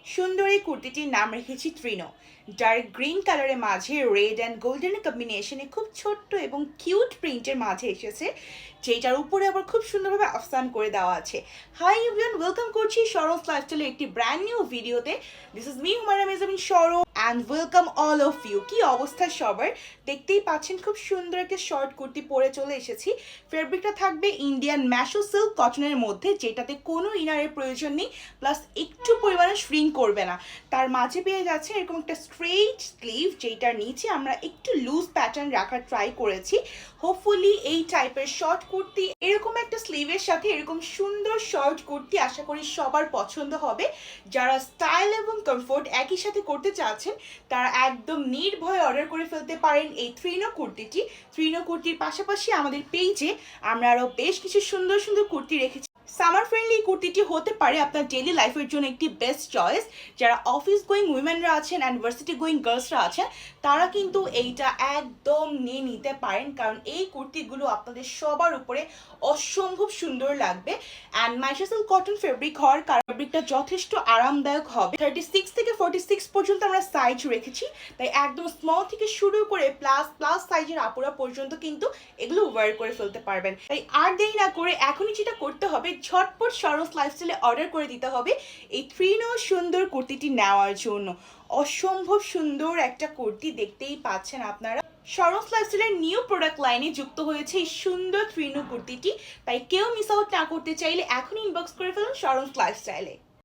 সুন্দর এই কুর্তিটির নাম রেখেছি ত্রিনো। ডার্ক গ্রিন কালারের মাঝে রেড অ্যান্ড গোল্ডেন কম্বিনেশনে খুব ছোট্ট এবং কিউট প্রিন্টের মাঝে এসেছে, যেটার উপরে আবার খুব সুন্দরভাবে আফসান করে দেওয়া আছে। হাই এভরিওয়ান, ওয়েলকাম করছি সরস লাইফস্টাইলের একটি ব্র্যান্ড নিউ ভিডিওতে। দিস ইজ মি হুমায়রা মেজামিন সরো and welcome all of you. কি অবস্থা সবার? দেখতেই পাচ্ছেন খুব সুন্দর একটা শর্ট কুর্তি পরে চলে এসেছি। ফেব্রিকটা থাকবে ইন্ডিয়ান ম্যাশো সিল্ক কটনের মধ্যে, যেটাতে কোনো ইনারের প্রয়োজন নেই, প্লাস একটু পরিমাণে শ্রিঙ্ক করবে না। তার মাঝে পেয়ে যাচ্ছে এরকম একটা স্ট্রেইট স্লিভ, যেটার নিচে আমরা একটু লুজ প্যাটার্ন রাখার ট্রাই করেছি। হোপফুলি এই টাইপের শর্ট কুর্তি, এরকম একটা স্লিভের সাথে এরকম সুন্দর শর্ট কুর্তি আশা করি সবার পছন্দ হবে। যারা স্টাইল এবং কমফোর্ট একই সাথে করতে চাচ্ছেন তারা একদম নির্ভয়ে অর্ডার করে ফেলতে পারেন এই ত্রিনো কুর্তিটি। ত্রিনো কুর্তির পাশাপাশি আমাদের পেজে আমরা আরও বেশ কিছু সুন্দর সুন্দর কুর্তি রেখেছি। সামার ফ্রেন্ডলি কুর্তিটি হতে পারে আপনার ডেইলি লাইফের জন্য একটি বেস্ট চয়েস। যারা অফিস গোয়িং উইমেনরা আছেন অ্যান্ড ভার্সিটি গোয়িং গার্লসরা আছেন তারা কিন্তু এইটা একদম নিয়ে নিতে পারেন, কারণ এই কুর্তিগুলো আপনাদের সবার উপরে অসম্ভব সুন্দর লাগবে। অ্যান্ড মাইশাসেল কটন ফেব্রিক হওয়ার কারণ ফেব্রিকটা যথেষ্ট আরামদায়ক হবে। 36 থেকে 46 পর্যন্ত আমরা সাইজ রেখেছি, তাই একদম স্মল থেকে শুরু করে প্লাস প্লাস সাইজের আপুরা পর্যন্ত কিন্তু এগুলো ওয়্যার করে ফেলতে পারবেন। তাই আর দেরি না করে এখনই যেটা করতে হবে, ঝটপট সরস লাইফস্টাইলে অর্ডার করে দিতে হবে এই ত্রিনো সুন্দর কুর্তিটি নেওয়ার জন্য। অসম্ভব সুন্দর একটা কুর্তি, দেখতেই পাচ্ছেন আপনারা। সরস লাইফস্টাইলের নিউ প্রোডাক্ট লাইনে যুক্ত হয়েছে এই সুন্দর ত্রিনো কুর্তিটি, তাই কেউ মিস আউট না করতে চাইলে এখনই ইনবক্স করে ফেলুন সরস লাইফস্টাইলে।